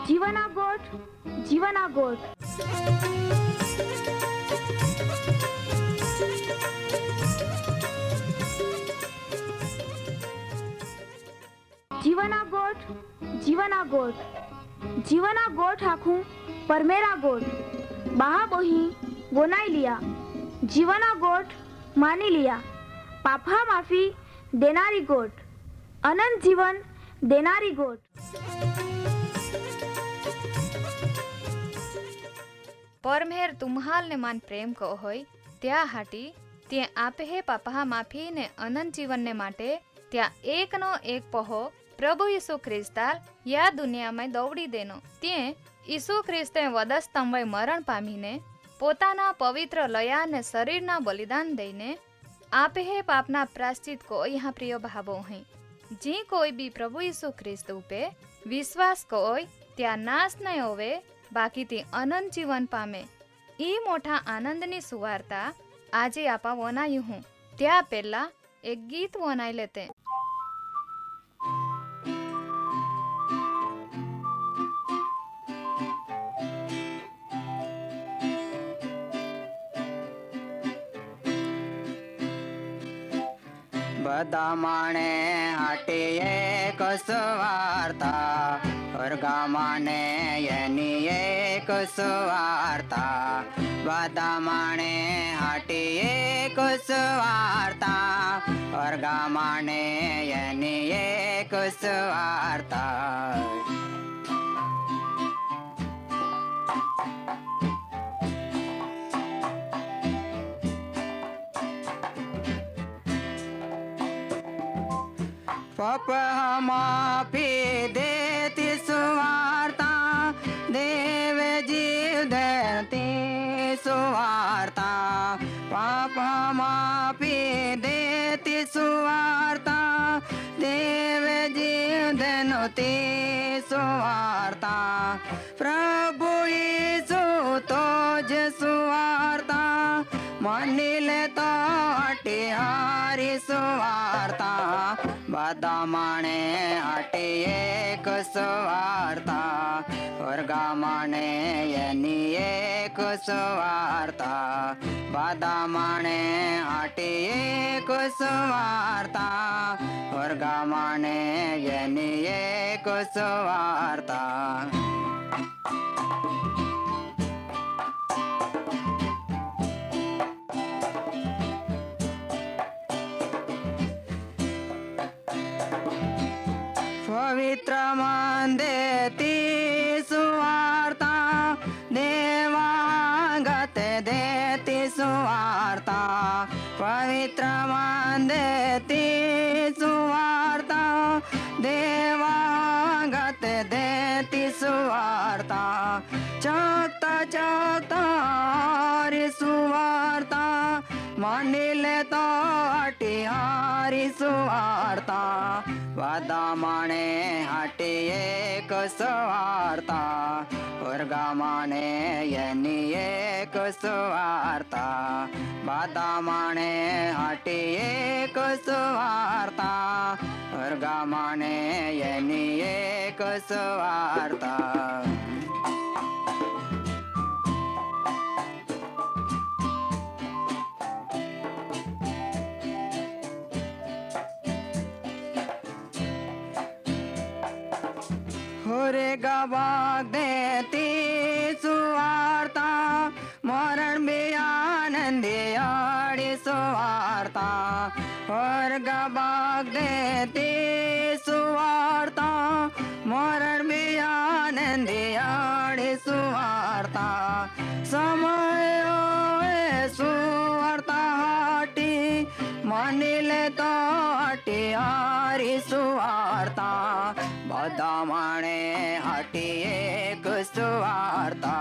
जीवना गोठ जीवना गोठ। जीवना गोठ जीवना गोठ। जीवना गोठ आखू परमेरा गोठ। बाहा बोही गोनाई लिया। जीवना गोठ मानी लिया। पापा माफी देनारी गोठ। अनंत जीवन देनारी गोठ। परमेर तुम्हाल ने मान प्रेम को होय त्या हाटी ते आपे हे पापा माफी ने अनंत जीवन ने माटे त्या एक नो एक पहो प्रभु यीशु ख्रिस्ताल या दुनिया में दौड़ी देनो ते यीशु ख्रिस्ते वधस्तंभे मरण पामीने पोताना पवित्र लया ने शरीरना बलिदान दईने आपे हे पापना प्राश्चित को यहाँ प्रिय भावो है। जी कोई भी प्रभु यीशु ख्रिस्त पे विश्वास कोय त्या नाश नहीं होवे बाकी ते अनंत जीवन पामे। ई मोटा आनंदनी सुवार्ता आजे आपा वनायु हूँ त्या पहला एक गीत वनाई लेते। બધા માણે હાટે એક સુવાર્તા વર્ગા માને એની એક સુવાર્તા બધા માણે હાટે એક સુવાર્તા વર્ગા માને એની એક સુવાર્તા पाप माफी देती सुवार्ता देव जीव देती सुवार्ता पाप माफी देती सुवार्ता देव जीव देती सुवार्ता प्रभु यीशु तो जे सुवार्ता मानी ले तो हटिहारी सुवार्ता બધા માણે હાટે એક સુવાર્તા વર્ગા માણે એની એક સુવાર્તા બધા માણે હાટે એક સુવાર્તા વર્ગા માણે એની એક સુવાર્તા पवित्र मन देती सुवार्ता देवागत देती सुवार्ता पवित्र मन देती सुवार्ता देवागत देती सुवार्ता चौथा चौथा हरी सुवार्ता मानी ले तो हटिहारी सुवार्ता वादा माणे हाटे एक सुवार्ता वर्गा माणे एनी एक सुवार्ता वादा माणे हाटे एक सुवार्ता वर्गा माणे एनी एक सुवार्ता होरे गवाग देती सुवार्ता मरण में आनंदे आड़ी सुवार्ता और गवाग देती सुवार्ता मरण में आनंदे आड़ी सुवार्ता समय सुवार्ता हाटी मानी ले तो हटिहारी सुवार्ता બધા માણે હાટી એક સુવાર્તા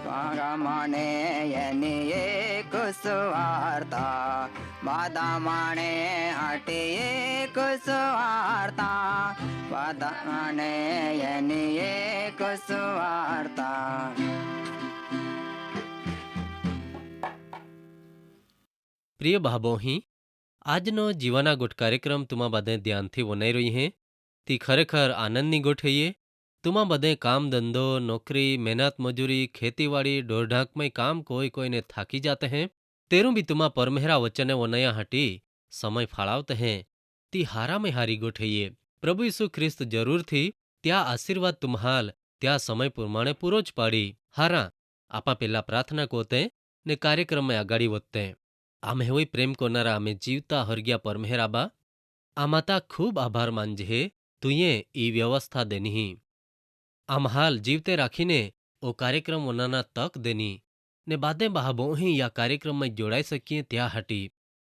વાગા માણે એની એક સુવાર્તા બધા માણે હાટી એક સુવાર્તા બધા માણે એની એક સુવાર્તા। प्रिय भावोही આજનો જીવાના ગોઠ કાર્યક્રમ तुमा बधे ध्यान थी वनाई रही हैं ती खरेखर आनंदनी गोठ है। तुमा बधे काम धंधो नौकरी मेहनत मजूरी खेतीवाड़ी ढोरढाक में काम कोई कोईने थाकी जाते हैं तेरू भी तुमा परमेहरा वचने वनया हटी समय फाड़ावते हैं ती हारा में हारी गोठइये प्रभु यीशु ख्रिस्त जरूर थी त्या आशीर्वाद तुम्हाल त्या समय प्रमाणे पूरो ज पाड़ी हारा आपा पेला प्रार्थना कोते ने कार्यक्रम में आगाड़ी वधते आमे होई प्रेम कोनारा आमे जीवता हरग्या परमेहराबा आमाता खूब आभार मानजे तुये ई व्यवस्था देनी आम हाल जीवते राखीने ओ कार्यक्रम वनाना तक देनी ने बादे बहाबोही या कार्यक्रम में जोड़ाई सकिए त्या हटी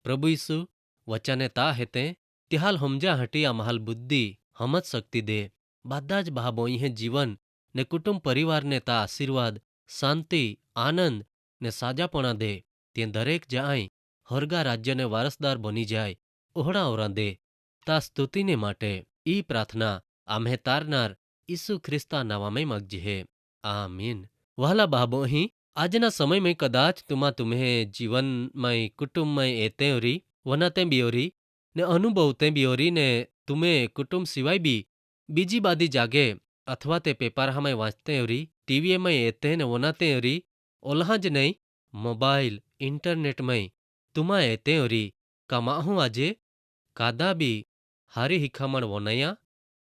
प्रभु यीशु वचने ता हेते त्याल हमजा हटी आम हाल बुद्धि हमज शक्ति दे बादाज बहाबोही है जीवन ने कुटुंब परिवार ने ता आशीर्वाद शांति आनंद ने साजापणा दे ते दरेक जाय हरगा राज्य ने वारसदार बनी जाय ओहड़ा ओरा दे ता स्तुति ने माटे ई प्रार्थना आम्हे तारनार ईसु ख्रिस्ता नावा में मागजी है आमीन वहला बाबोही आजना समय में कदाच तुम्हें जीवन में कुटुंब में एते ओरी वनाते भी ओरी ने अनुभवते भी ओरी ने तुम्हें कुटुंब सिवाय भी बीजी बादी जागे अथवा ते पेपर में वाँचते ओरी टीवी में एते ने वनाते ओरी ओल्हा ज नहीं मोबाइल इंटरनेट में तुमा एते ओरी कमाहू आजे कादा भी हारी हिखामण वनया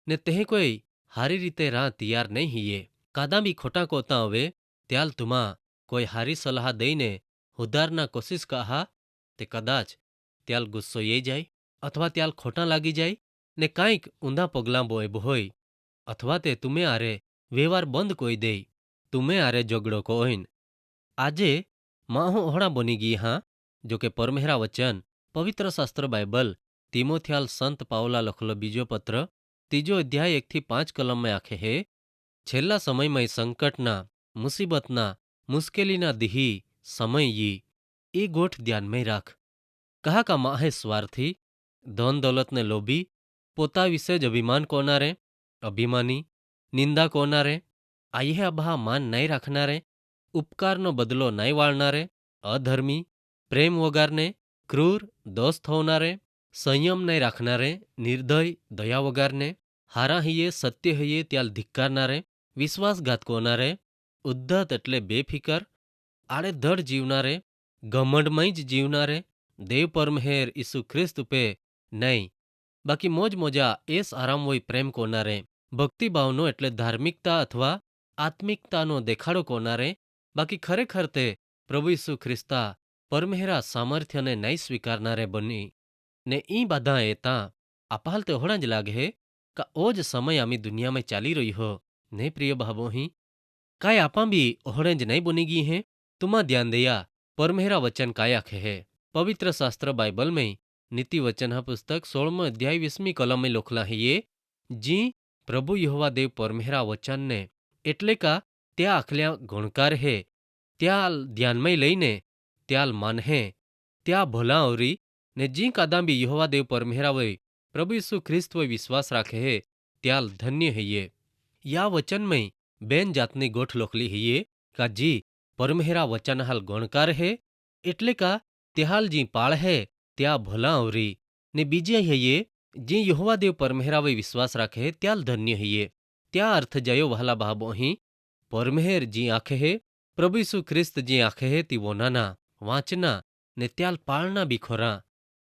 ने तेह कोई हारी रीते राह तैयार नहीं हिये कादा भी खोटा कोता हवे त्याल तुमा कोई हारी सलाह दईने हुदारना कोशिश कहा ते कदाच त्याल गुस्सो ये जाय अथवा त्याल खोटा लागी जाय ने कांईक ऊंधा पगला बोएब होय अथवा ते तुमे आरे व्यवहार बंद कोई दे तुमे आरे जोगड़ो कोईन आजे माहू ओहड़ा बनी गई हाँ जो के परमेहरा वचन पवित्र शास्त्र बाइबल तीमोथियाल संत पावला लखलो बीजो पत्र तीजो अध्याय 1-5 कलम में आखे है छेल्ला समय में संकटना मुसीबतना मुश्केलीना दिही समय ये गोठ ध्यान में राख कहा का माहे स्वार्थी धन दौलत ने लोभी पोता विશે જ અભિમાન કોનારે અભિમાની નિંદા કોનારે આયે અભા માન નહીં રાખનારે ઉપકારનો બદલો નહીં વાળનારે અધર્મી પ્રેમ વગારને ક્રૂર દોસ્ત હોનારે સંયમ નહીં રાખનારે નિર્દય દયા વગારને હારા હૈયે સત્ય હૈયે ત્યાલ ધિક્કારનારે વિશ્વાસઘાત કોનારે ઉદ્ધત એટલે બેફિકર આડેધડ જીવનારે ઘમંડમય જ જીવનારે દેવ પરમહેર ઈસુ ખ્રિસ્ત ઉપે નહીં બાકી મોજ મોજા એસ આરામ હોય પ્રેમ કોનારે ભક્તિભાવનો એટલે ધાર્મિકતા અથવા આત્મિકતાનો દેખાડો કોનારે બાકી ખરેખર તે પ્રભુ ઈસુ ખ્રિસ્તા પરમેહરા સામર્થ્યને નહીં સ્વીકારનારે બની ને ઈ બધા એતા અપાલ તે હોણા જ લાગે કે ઓ જ સમય આમી દુનિયામાં ચાલી રહી હો ને પ્રિય ભાવોही काय आपा भी ओहड़े ज नहीं बनी गई हैं तुमा ध्यान दिया परमेहरा वचन काय आखे है पवित्र शास्त्र बाइबल में नीति वचन हा पुस्तक 16 अध्याय 20 कलम में लोखला है ये जी प्रभु यहोवा देव परमेहरा वचन ने एटले का त्या आखल्या गुणकार है त्या ध्यान में लईने त्याल मान है त्या भोला औरी ने जी कादा भी यहोवा देव परमेहरा वय प्रभु यीशु ख्रिस्त वय विश्वास राखे है त्याल धन्य है ये या वचन में बेन जातनी गोठ लोखली है ये का जी परमेहरा वचन हाल गुणकार है एटले का त्याल जी पाळ है त्या भोला औरी ने बीजे है ये जी यहोवा देव परमेहरा वय विश्वास राखे है त्याल धन्य है ये त्या अर्थ जयो वहला बाबोही परमेहर जी आखे है प्रभु यीशु ख्रिस्त जी आखे है ती वोनाना वांचना ने त्याल पाळना भी खोरा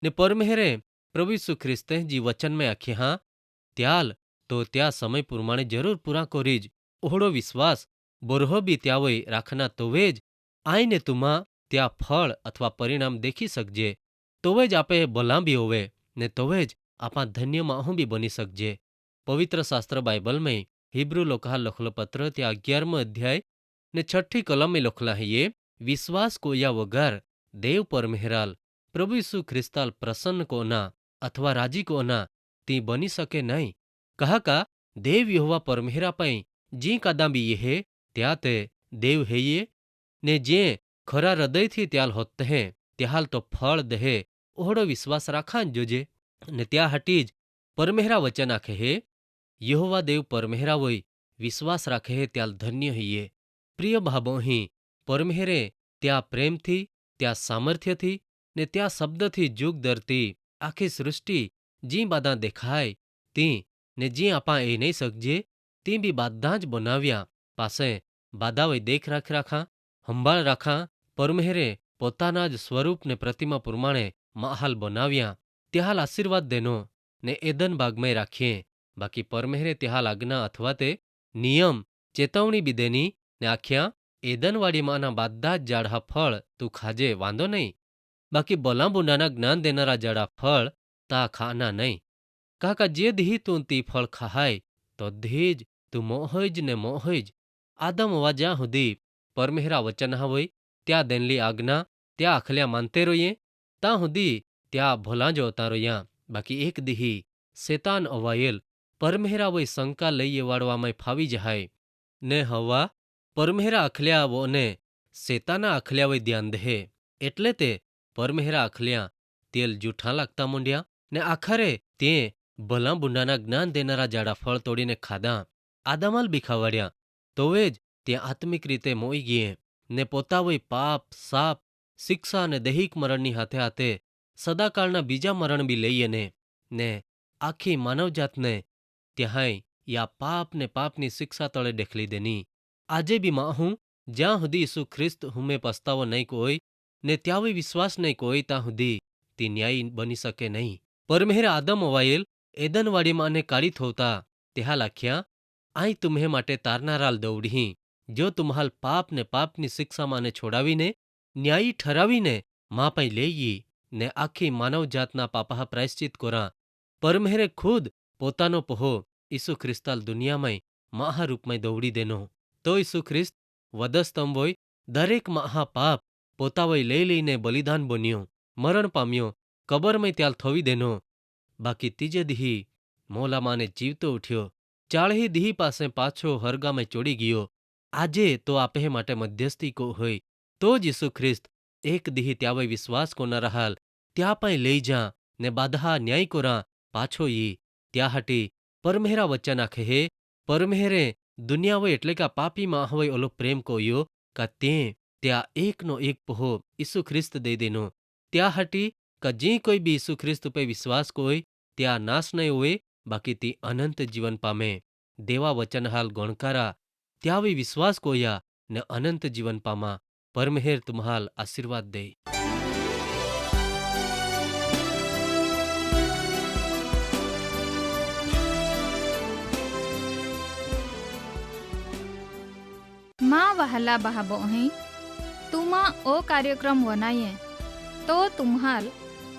ने परमेहरे प्रभु यीशु ख्रिस्ते जी वचन में आखी हाँ त्याल तो त्या समय प्रमाणे जरूर पूरा कोरीज ओहड़ो विश्वास बोरहो भी त्यावय राखना तोवे ज आईने तुमा त्या फळ अथवा परिणाम देखी सकजे तोवे ज आपे भला भी होवे ने तोवे ज आपा धन्य माहू भी बनी सकजे पवित्र शास्त्र बाइबल में हिब्रू लोका लखलो पत्र त्या 11 अध्याय ने 6 कलम में लखला है ये विश्वास को या वगर देव परमेहराल प्रभु यीशु ख्रिस्ताल प्रसन्न कोना अथवा राजी कोना ती बनी सके नहीं कहा का देव यहोवा परमेहरा पई जी कादा भी ये है त्या ते देव है ये ने जे खरा हृदय थी त्याल होते हैं त्याल तो फल दहे ओहड़ो विश्वास राखा जोजे ने त्या हटीज परमेहरा वचन आखे है यहोवा देव परमेहरा वही विश्वास राखे है त्याल धन्य है ये प्रिय भावोही परमेहरे त्या प्रेम थी त्या सामर्थ्य थी ने त्या शब्द थी जुग धरती आखी सृष्टि जी बादा देखाय ती ने जी आपा ए नहीं सकजे ती बी बाधा ज बनाव्या पासे बाधावे देखरेख राखा संभाळ राखा परमेहरे पोताना ज स्वरूप ने प्रतिमा प्रमाणे महाल बनाव्या त्याहाल आशीर्वाद देनो ने एदन बाग में राखिए बाकी परमेहरे त्याहाल आज्ञा अथवा ते नियम चेतवणी बी देनी ने आख्या एदनवाड़ी माना बाधा ज जाड़ा फळ तू खाजे वांधो नहीं बाकी बोला बुंडाना ज्ञान देनारा जाड़ा फळ ता खाना नहीं काका जे दी तू ती फळ खाहाय तो धीज तू मोहज ने मोहज आदम वाजा हुदी परमेहरा वचन होय त्या देनली आज्ञा त्या आखल्या मानते रोये ता हुदी त्या भोला जोता रोया बाकी एक दीही शैतान अवायेल परमेहरा वही शंका लईये वाड़वामां फावी जहाय ने हवा परमेहरा आखल्या वो ने शैताना आखल्या वही ध्यान दे एटले ते परमेहरा आखल्या तेल जूठा लागता मुंड्या ने आखरे ते भला बुंडाना ज्ञान देनारा जाड़ा फळ तोड़ीने खाधा आदमाल बी खावाड्या तोवे ज ते आत्मिक रीते मोई गये ने पोता वही पाप साप शिक्षा ने दैहिक मरणनी हाथे हाथे सदाकाळना बीजा मरण बी लईए ने आखी मानवजात ने त्याहाय या पाप ने पापनी शिक्षा तळे डेखली देनी आजे बी माहूं ज्यां हुदी यीशु ख्रिस्त हुमे पछतावो नहीं कोई ने त्यावे विश्वास नहीं कोई ता हुदी ती न्यायी बनी सके नहीं परमेहरे आदम अवायेल एदनवाड़ी माने काढ़ी थोता त्याहा लाख्या आई तुम्हें माटे तारनाराल दौड़ी जो तुम्हाल पाप ने पापनी शिक्षा माने छोड़ावीने न्यायी ठरावीने मां पाई लेई ने आखी मानव जातना पापा प्रायश्चित कोरा परमेहरे खुद पोतानो पहो यीशु ख्रिस्ताल दुनिया में महारूप में दौड़ी देनो तो यीशु ख्रिस्त वधस्तंभोय दरेक महापाप पोतावय लई लईने बलिदान बन्यो मरण पाम्यो कबर में त्याल थवी देनो बाकी तीजे दीही मोला माने जीवतो उठ्यो चाळही दीही पासे पाछो हरगा में चोड़ी गयो आजे तो आपे माटे मध्यस्थी को होय तो ज यीशु ख्रिस्त एक दीही त्यावे विश्वास को न रहाल त्या पाई लई जा ने बाधा न्याय कोरा पाछो यी त्या हटी परमेहरा वचन आखे हे परमेहरे दुनिया वय एटले का पापी मां होय ओलो प्रेम कोयो का ते त्या एक नो एक पहो यीशु ख्रिस्त दे देनो त्या हटी का जी कोई भी यीशु ख्रिस्त पे विश्वास कोय त्या नाश नहीं हुए बाकी ती अनंत जीवन पामे देवा वचन हाल गणकारा त्यावे विश्वास कोया ने अनंत जीवन पामा परमेहर तुम्हाल आशीर्वाद दे। मां वहला बहाबो અહીં तुमा ओ कार्यक्रम वनाये तो तुम्हाल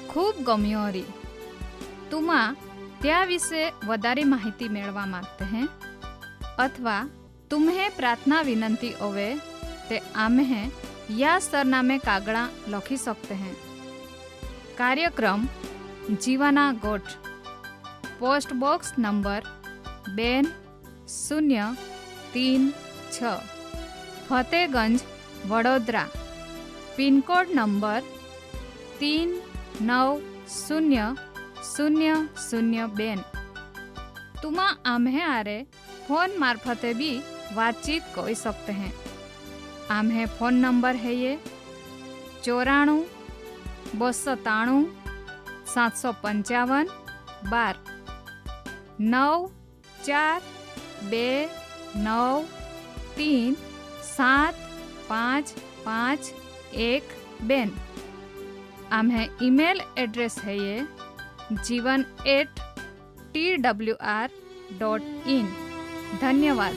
खूब गम्यो री तुमा त्या विषे वधारे माहिती मेळवा मागते हैं अथवा तुम्हें प्रार्थना विनंती होवे ते आम्हे या सरनामे कागड़ा लखी सकते हैं। कार्यक्रम जीवाना गोठ post box number 2036 Fatehganj Vadodara pin code number 390002 तुमा आम्हे आरे फोन मार्फते भी बातचीत कर सकते हैं। आम्हे फोन नंबर है ये 94 293 755 12 9429375512 आम्हे ईमेल एड्रेस है ये jivan@twr.in। धन्यवाद।